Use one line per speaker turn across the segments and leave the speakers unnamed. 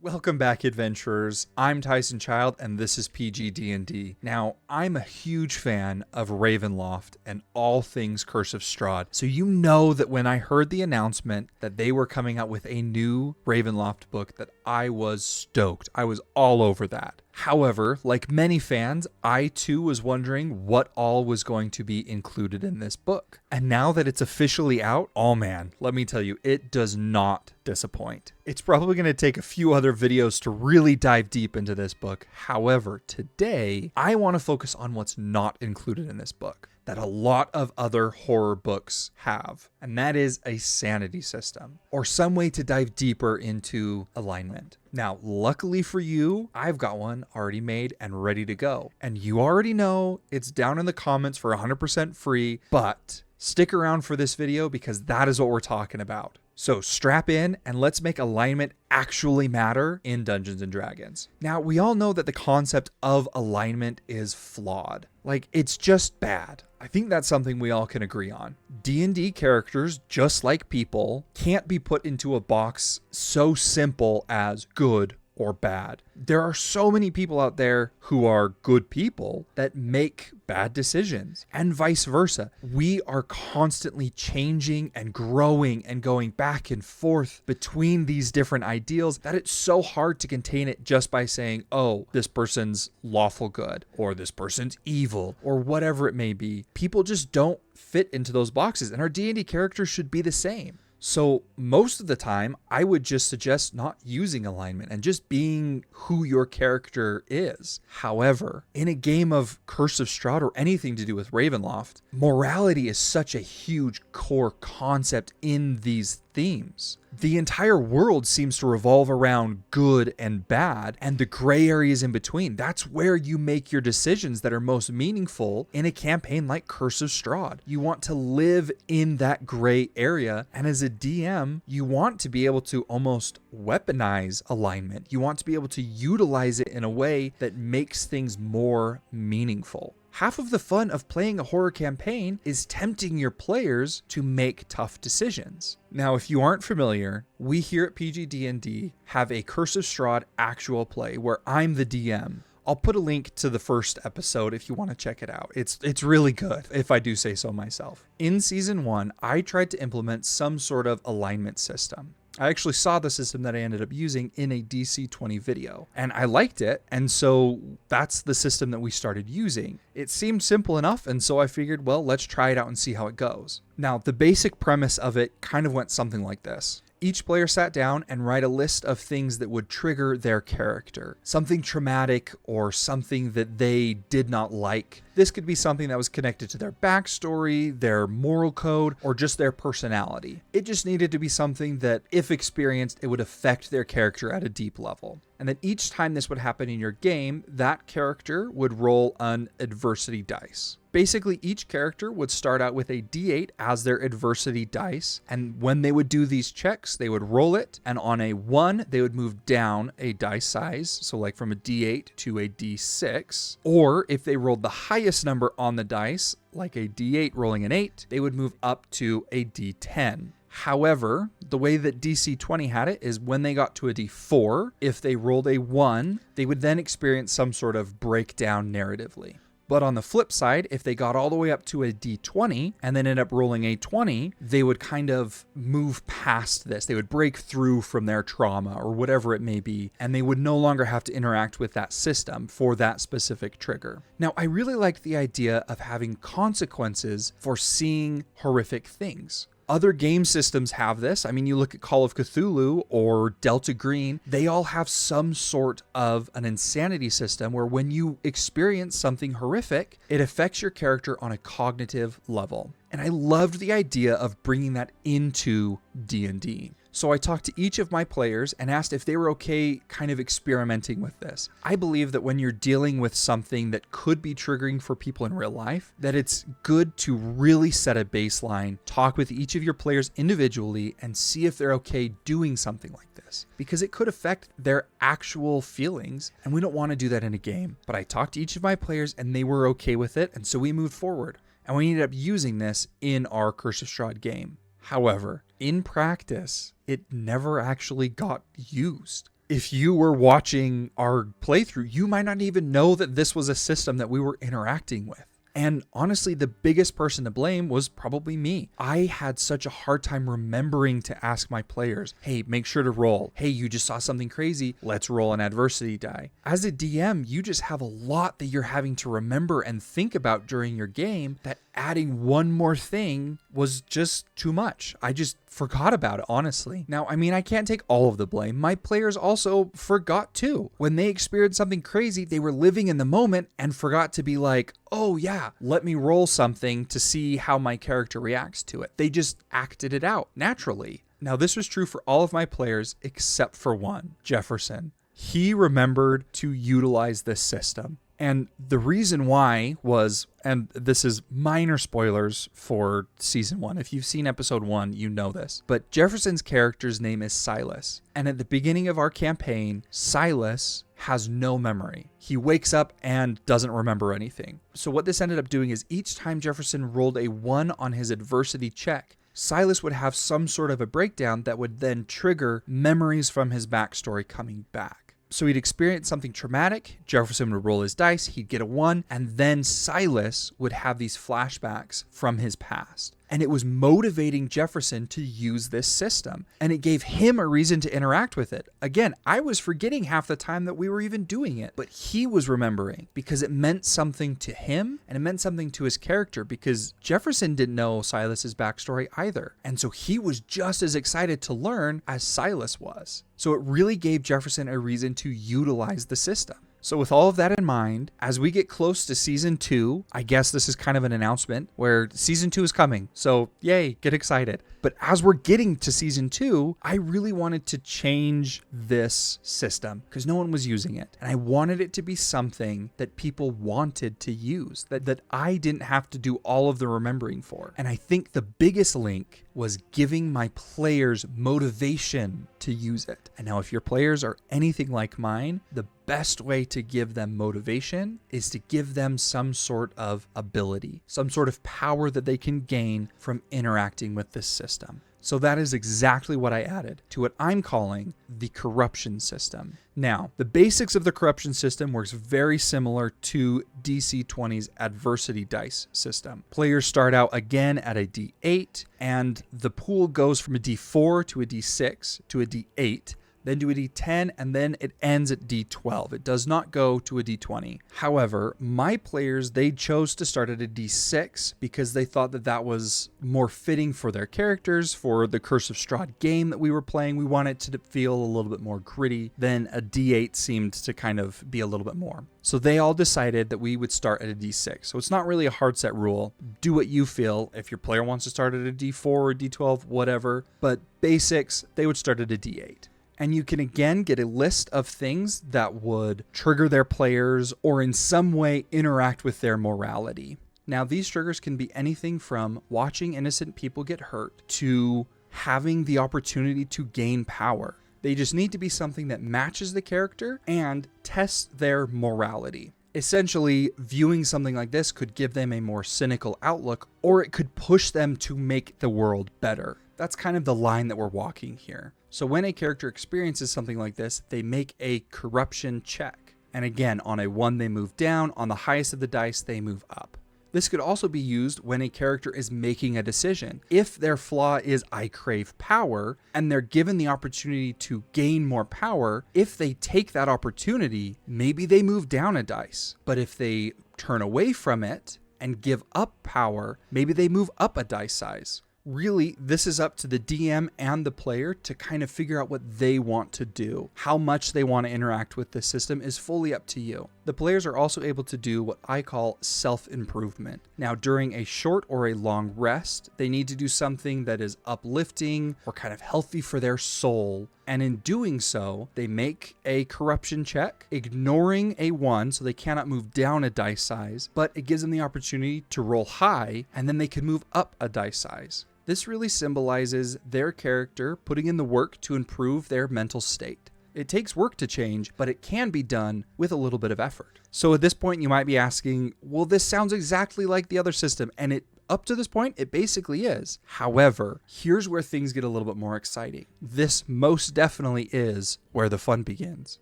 Welcome back, adventurers. I'm Tyson Child, and this is PG-DND. Now, I'm a huge fan of Ravenloft and all things Curse of Strahd, so you know that when I heard the announcement that they were coming out with a new Ravenloft book, that I was stoked. I was all over that. However, like many fans, I too was wondering what all was going to be included in this book. And now that it's officially out, oh man, let me tell you, it does not disappoint. It's probably going to take a few other videos to really dive deep into this book. However, today, I want to focus on what's not included in this book that a lot of other horror books have, and that is a sanity system, or some way to dive deeper into alignment. Now, luckily for you, I've got one already made and ready to go. And you already know it's down in the comments for 100% free, but stick around for this video because that is what we're talking about. So strap in and let's make alignment actually matter in Dungeons & Dragons. Now, we all know that the concept of alignment is flawed. Like, it's just bad. I think that's something we all can agree on. D&D characters, just like people, can't be put into a box so simple as good or bad. There are so many people out there who are good people that make bad decisions, and vice versa. We are constantly changing and growing and going back and forth between these different ideals that it's so hard to contain it just by saying, oh, this person's lawful good or this person's evil or whatever it may be. People just don't fit into those boxes, and our D&D characters should be the same. So most of the time, I would just suggest not using alignment and just being who your character is. However, in a game of Curse of Strahd or anything to do with Ravenloft, morality is such a huge core concept in these themes. The entire world seems to revolve around good and bad and the gray areas in between. That's where you make your decisions that are most meaningful in a campaign like Curse of Strahd. You want to live in that gray area, and as a DM, you want to be able to almost weaponize alignment. You want to be able to utilize it in a way that makes things more meaningful. Half of the fun of playing a horror campaign is tempting your players to make tough decisions. Now, if you aren't familiar, we here at PG-DND have a Curse of Strahd actual play where I'm the DM. I'll put a link to the first episode if you want to check it out. It's really good, if I do say so myself. In season 1, I tried to implement some sort of alignment system. I actually saw the system that I ended up using in a DC-20 video, and I liked it, and so that's the system that we started using. It seemed simple enough, and so I figured, well, let's try it out and see how it goes. Now, the basic premise of it kind of went something like this. Each player sat down and write a list of things that would trigger their character. Something traumatic or something that they did not like. This could be something that was connected to their backstory, their moral code, or just their personality. It just needed to be something that, if experienced, it would affect their character at a deep level. And then each time this would happen in your game, that character would roll an adversity dice. Basically, each character would start out with a D8 as their adversity dice, and when they would do these checks, they would roll it, and on a 1, they would move down a dice size, so like from a D8 to a D6, or if they rolled the highest number on the dice, like a D8 rolling an 8, they would move up to a D10. However, the way that DC-20 had it is when they got to a D4, if they rolled a 1, they would then experience some sort of breakdown narratively. But on the flip side, if they got all the way up to a D20 and then ended up rolling a 20, they would kind of move past this. They would break through from their trauma or whatever it may be, and they would no longer have to interact with that system for that specific trigger. Now, I really like the idea of having consequences for seeing horrific things. Other game systems have this. I mean, you look at Call of Cthulhu or Delta Green, they all have some sort of an insanity system where when you experience something horrific, it affects your character on a cognitive level. And I loved the idea of bringing that into D&D. So I talked to each of my players and asked if they were okay kind of experimenting with this. I believe that when you're dealing with something that could be triggering for people in real life, that it's good to really set a baseline, talk with each of your players individually, and see if they're okay doing something like this, because it could affect their actual feelings, and we don't want to do that in a game. But I talked to each of my players and they were okay with it, and so we moved forward. And we ended up using this in our Curse of Strahd game. However, in practice, it never actually got used. if you were watching our playthrough, you might not even know that this was a system that we were interacting with. And honestly, the biggest person to blame was probably me. I had such a hard time remembering to ask my players, hey, make sure to roll. Hey, you just saw something crazy. Let's roll an adversity die. As a DM, you just have a lot that you're having to remember and think about during your game that adding one more thing was just too much. I just forgot about it, honestly. Now, I mean, I can't take all of the blame. My players also forgot too. When they experienced something crazy, they were living in the moment and forgot to be like, oh yeah, let me roll something to see how my character reacts to it. They just acted it out naturally. Now, this was true for all of my players except for one, Jefferson. He remembered to utilize this system. And the reason why was, and this is minor spoilers for season 1. If you've seen episode 1, you know this. But Jefferson's character's name is Silas. And at the beginning of our campaign, Silas has no memory. He wakes up and doesn't remember anything. So what this ended up doing is each time Jefferson rolled a 1 on his adversity check, Silas would have some sort of a breakdown that would then trigger memories from his backstory coming back. So he'd experience something traumatic, Jefferson would roll his dice, he'd get a 1, and then Silas would have these flashbacks from his past. And it was motivating Jefferson to use this system. And it gave him a reason to interact with it. Again, I was forgetting half the time that we were even doing it. But he was remembering because it meant something to him and it meant something to his character because Jefferson didn't know Silas's backstory either. And so he was just as excited to learn as Silas was. So it really gave Jefferson a reason to utilize the system. So with all of that in mind, as we get close to season 2, I guess this is kind of an announcement where season 2 is coming. So yay, get excited. But as we're getting to season 2, I really wanted to change this system because no one was using it. And I wanted it to be something that people wanted to use, that I didn't have to do all of the remembering for. And I think the biggest link was giving my players motivation to use it. And now if your players are anything like mine, the best way to give them motivation is to give them some sort of ability, some sort of power that they can gain from interacting with this system. So that is exactly what I added to what I'm calling the corruption system. Now, the basics of the corruption system works very similar to DC 20's adversity dice system. Players start out again at a D8, and the pool goes from a D4 to a D6 to a D8, then to a D10, and then it ends at D12. It does not go to a D20. However, my players, they chose to start at a D6 because they thought that that was more fitting for their characters, for the Curse of Strahd game that we were playing. We wanted to feel a little bit more gritty. Then a D8 seemed to kind of be a little bit more. So they all decided that we would start at a D6. So it's not really a hard set rule. Do what you feel. If your player wants to start at a D4 or a D12, whatever. But basics, they would start at a D8. And you can again get a list of things that would trigger their players or in some way interact with their morality. Now, these triggers can be anything from watching innocent people get hurt to having the opportunity to gain power. They just need to be something that matches the character and tests their morality. Essentially, viewing something like this could give them a more cynical outlook, or it could push them to make the world better. That's kind of the line that we're walking here. So when a character experiences something like this, they make a corruption check. And again, on a 1, they move down. On the highest of the dice, they move up. This could also be used when a character is making a decision. If their flaw is I crave power, and they're given the opportunity to gain more power, if they take that opportunity, maybe they move down a dice. But if they turn away from it and give up power, maybe they move up a dice size. Really, this is up to the DM and the player to kind of figure out what they want to do. How much they want to interact with the system is fully up to you. The players are also able to do what I call self-improvement. Now, during a short or a long rest, they need to do something that is uplifting or kind of healthy for their soul. And in doing so, they make a corruption check, ignoring a 1, so they cannot move down a dice size, but it gives them the opportunity to roll high, and then they can move up a dice size. This really symbolizes their character putting in the work to improve their mental state. It takes work to change, but it can be done with a little bit of effort. So at this point, you might be asking, well, this sounds exactly like the other system, and it Up to this point, it basically is. However, here's where things get a little bit more exciting. This most definitely is where the fun begins.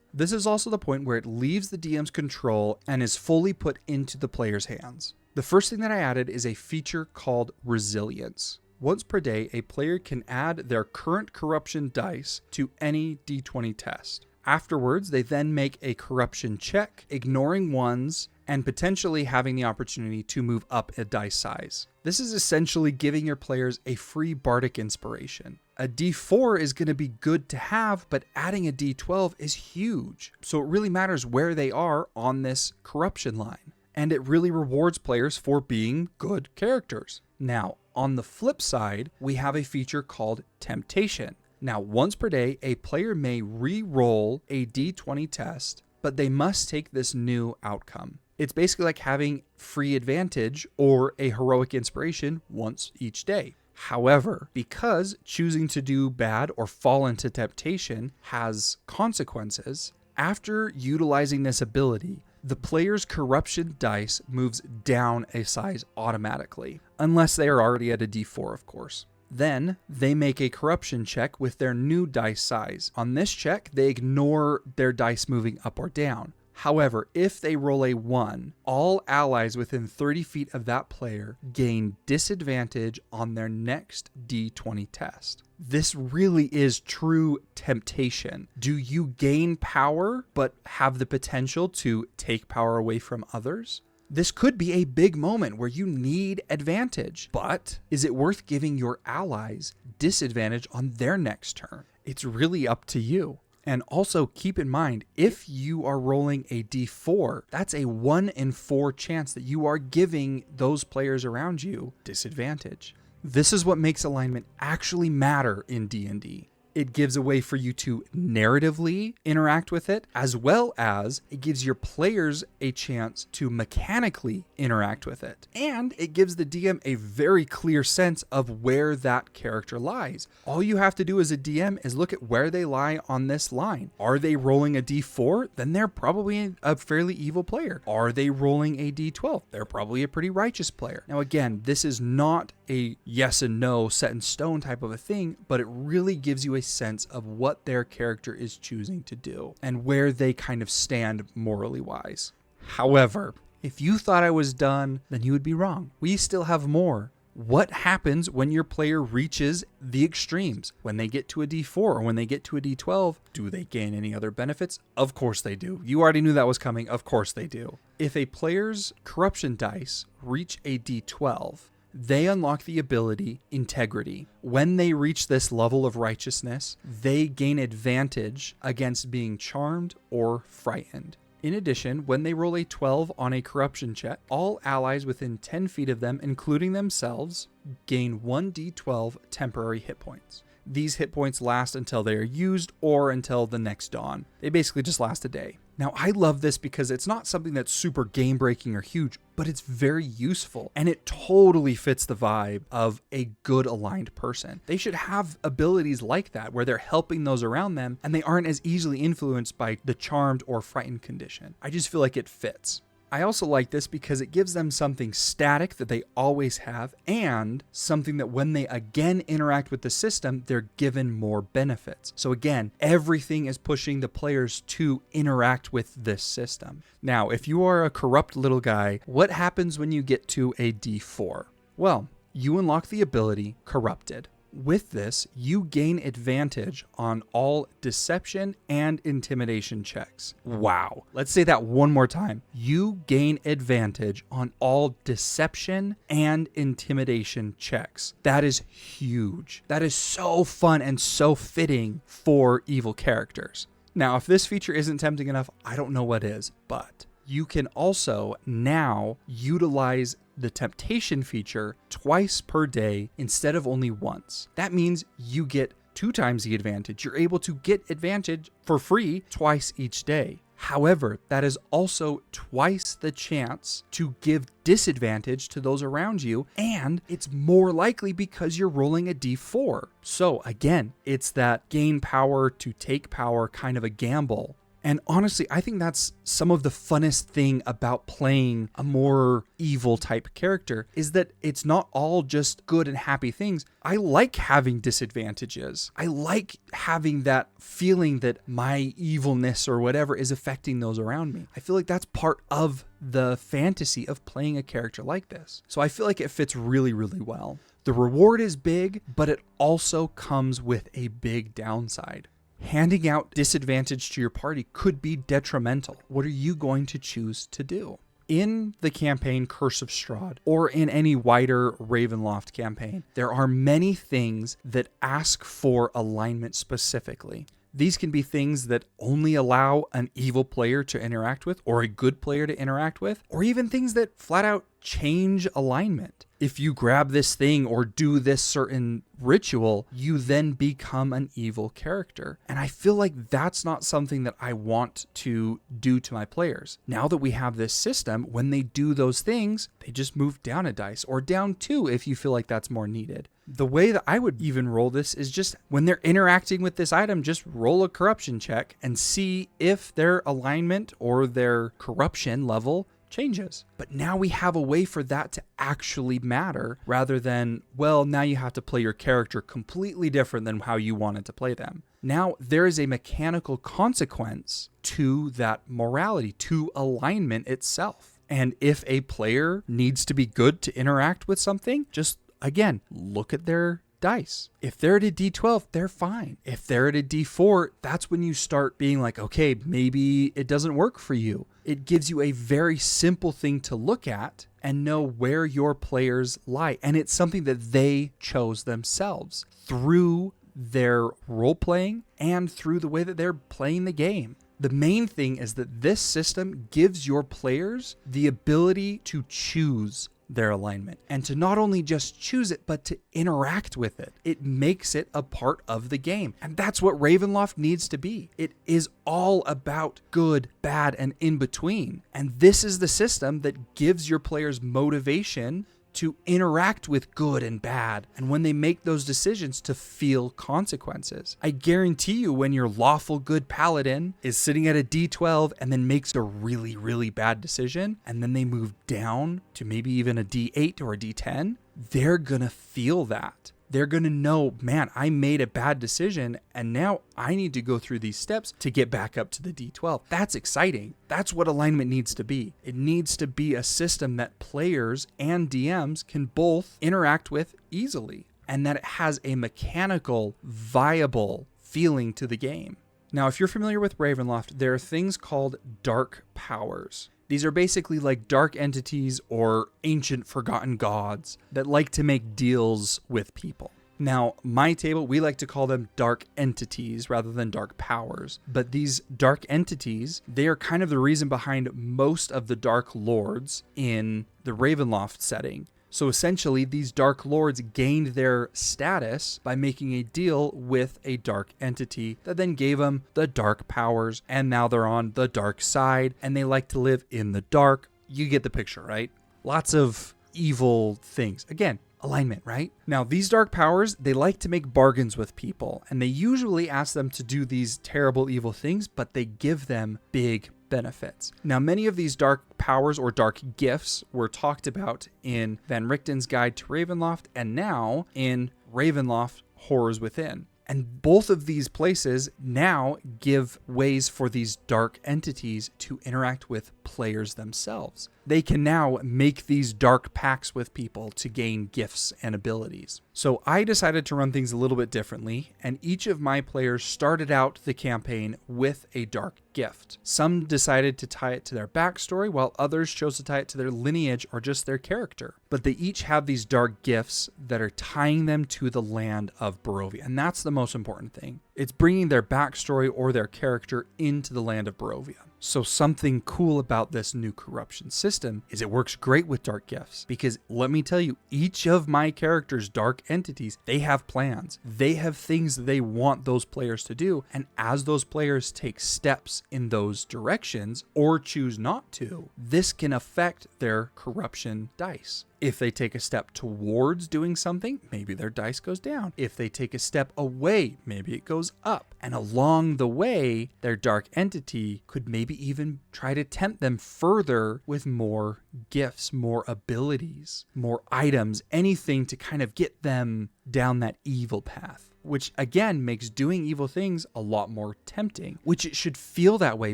This is also the point where it leaves the DM's control and is fully put into the player's hands. The first thing that I added is a feature called Resilience. Once per day, a player can add their current corruption dice to any d20 test. Afterwards, they then make a corruption check, ignoring ones, and potentially having the opportunity to move up a dice size. This is essentially giving your players a free bardic inspiration. A d4 is going to be good to have, but adding a d12 is huge. So it really matters where they are on this corruption line. And it really rewards players for being good characters. Now, on the flip side, we have a feature called Temptation. Now, once per day, a player may re-roll a d20 test, but they must take this new outcome. It's basically like having free advantage or a heroic inspiration once each day. However, because choosing to do bad or fall into temptation has consequences, after utilizing this ability, the player's corruption dice moves down a size automatically, unless they are already at a d4, of course. Then they make a corruption check with their new dice size. On this check, they ignore their dice moving up or down. However, if they roll a 1, all allies within 30 feet of that player gain disadvantage on their next d20 test. This really is true temptation. Do you gain power but have the potential to take power away from others? This could be a big moment where you need advantage, but is it worth giving your allies disadvantage on their next turn? It's really up to you. And also keep in mind, if you are rolling a d4, that's a 1 in 4 chance that you are giving those players around you disadvantage. This is what makes alignment actually matter in D&D. It gives a way for you to narratively interact with it, as well as it gives your players a chance to mechanically interact with it. And it gives the DM a very clear sense of where that character lies. All you have to do as a DM is look at where they lie on this line. Are they rolling a d4? Then they're probably a fairly evil player. Are they rolling a d12? They're probably a pretty righteous player. Now again, this is not a yes and no set in stone type of a thing, but it really gives you a sense of what their character is choosing to do and where they kind of stand morally wise. However, if you thought I was done, then you would be wrong. We still have more. What happens when your player reaches the extremes? When they get to a d4 or when they get to a d12, do they gain any other benefits? Of course they do. You already knew that was coming. Of course they do. If a player's corruption dice reach a d12, they unlock the ability Integrity. When they reach this level of righteousness, they gain advantage against being charmed or frightened. In addition, when they roll a 12 on a corruption check, all allies within 10 feet of them, including themselves, gain 1d12 temporary hit points. These hit points last until they are used or until the next dawn. They basically just last a day. Now, I love this because it's not something that's super game breaking or huge, but it's very useful and it totally fits the vibe of a good aligned person. They should have abilities like that where they're helping those around them and they aren't as easily influenced by the charmed or frightened condition. I just feel like it fits. I also like this because it gives them something static that they always have and something that when they again interact with the system, they're given more benefits. So again, everything is pushing the players to interact with this system. Now, if you are a corrupt little guy, what happens when you get to a D4? Well, you unlock the ability Corrupted. With this, you gain advantage on all deception and intimidation checks. Wow. Let's say that one more time. You gain advantage on all deception and intimidation checks. That is huge. That is so fun and so fitting for evil characters. Now, if this feature isn't tempting enough, I don't know what is, but you can also now utilize the temptation feature twice per day instead of only once. That means you get 2 times the advantage. You're able to get advantage for free twice each day. However, that is also twice the chance to give disadvantage to those around you, and it's more likely because you're rolling a d4. So again, it's that gain power to take power kind of a gamble. And honestly, I think that's some of the funnest thing about playing a more evil type character, is that it's not all just good and happy things. I like having disadvantages. I like having that feeling that my evilness or whatever is affecting those around me. I feel like that's part of the fantasy of playing a character like this. So I feel like it fits really, really well. The reward is big, but it also comes with a big downside. Handing out disadvantage to your party could be detrimental. What are you going to choose to do? In the campaign Curse of Strahd, or in any wider Ravenloft campaign, there are many things that ask for alignment specifically. These can be things that only allow an evil player to interact with, or a good player to interact with, or even things that flat out change alignment. If you grab this thing or do this certain ritual, you then become an evil character. And I feel like that's not something that I want to do to my players. Now that we have this system, when they do those things, they just move down a dice, or down 2 if you feel like that's more needed. The way that I would even roll this is just when they're interacting with this item, just roll a corruption check and see if their alignment or their corruption level changes. But now we have a way for that to actually matter, rather than, well, now you have to play your character completely different than how you wanted to play them. Now there is a mechanical consequence to that morality, to alignment itself. And if a player needs to be good to interact with something, just again, look at their dice. If they're at a D12, they're fine. If they're at a D4, that's when you start being like, okay, maybe it doesn't work for you. It gives you a very simple thing to look at and know where your players lie. And it's something that they chose themselves through their role playing and through the way that they're playing the game. The main thing is that this system gives your players the ability to choose their alignment, and to not only just choose it, but to interact with it. It makes it a part of the game. And that's what Ravenloft needs to be. It is all about good, bad, and in between. And this is the system that gives your players motivation to interact with good and bad, and when they make those decisions, to feel consequences. I guarantee you, when your lawful good paladin is sitting at a D12 and then makes a really, really bad decision, and then they move down to maybe even a D8 or a D10, they're gonna feel that. They're going to know, man, I made a bad decision and now I need to go through these steps to get back up to the D12. That's exciting. That's what alignment needs to be. It needs to be a system that players and DMs can both interact with easily, and that it has a mechanical, viable feeling to the game. Now, if you're familiar with Ravenloft, there are things called dark powers. These are basically like dark entities or ancient forgotten gods that like to make deals with people. Now, my table, we like to call them dark entities rather than dark powers. But these dark entities, they are kind of the reason behind most of the dark lords in the Ravenloft setting. So essentially, these dark lords gained their status by making a deal with a dark entity that then gave them the dark powers, and now they're on the dark side, and they like to live in the dark. You get the picture, right? Lots of evil things. Again, alignment, right? Now, these dark powers, they like to make bargains with people, and they usually ask them to do these terrible, evil things, but they give them big benefits. Now, many of these dark powers or dark gifts were talked about in Van Richten's Guide to Ravenloft, and now in Ravenloft Horrors Within. And both of these places now give ways for these dark entities to interact with players themselves. They can now make these dark pacts with people to gain gifts and abilities. So I decided to run things a little bit differently, and each of my players started out the campaign with a dark gift. Some decided to tie it to their backstory, while others chose to tie it to their lineage or just their character. But they each have these dark gifts that are tying them to the land of Barovia, and that's the most important thing. It's bringing their backstory or their character into the land of Barovia. So something cool about this new corruption system is it works great with dark gifts, because let me tell you, each of my characters' dark entities, they have plans. They have things that they want those players to do. And as those players take steps in those directions or choose not to, this can affect their corruption dice. If they take a step towards doing something, maybe their dice goes down. If they take a step away, maybe it goes up. And along the way, their dark entity could maybe even try to tempt them further with more gifts, more abilities, more items, anything to kind of get them down that evil path, which again makes doing evil things a lot more tempting, which it should feel that way.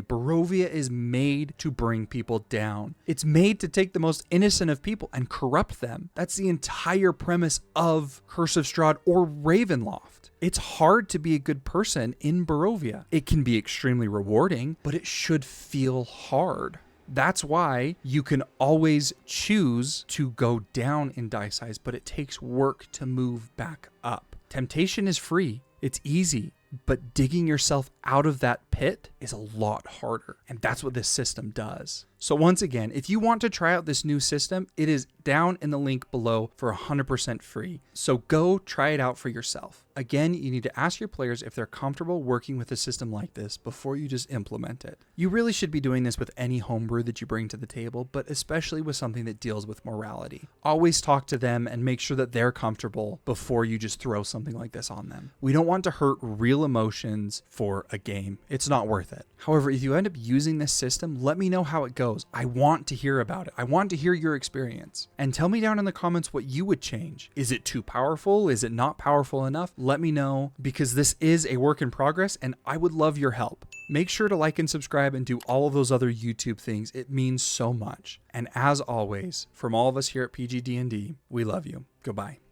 Barovia is made to bring people down. It's made to take the most innocent of people and corrupt them. That's the entire premise of Curse of Strahd or Ravenloft. It's hard to be a good person in Barovia. It can be extremely rewarding, but it should feel hard. That's why you can always choose to go down in die size, but it takes work to move back up. Temptation is free. It's easy, but digging yourself out of that pit is a lot harder. And that's what this system does. So once again, if you want to try out this new system, it is down in the link below for 100% free. So go try it out for yourself. Again, you need to ask your players if they're comfortable working with a system like this before you just implement it. You really should be doing this with any homebrew that you bring to the table, but especially with something that deals with morality. Always talk to them and make sure that they're comfortable before you just throw something like this on them. We don't want to hurt real emotions for a game. It's not worth it. However, if you end up using this system, let me know how it goes. I want to hear about it. I want to hear your experience. And tell me down in the comments what you would change. Is it too powerful? Is it not powerful enough? Let me know, because this is a work in progress and I would love your help. Make sure to like and subscribe and do all of those other YouTube things. It means so much. And as always, from all of us here at PG-DND, we love you. Goodbye.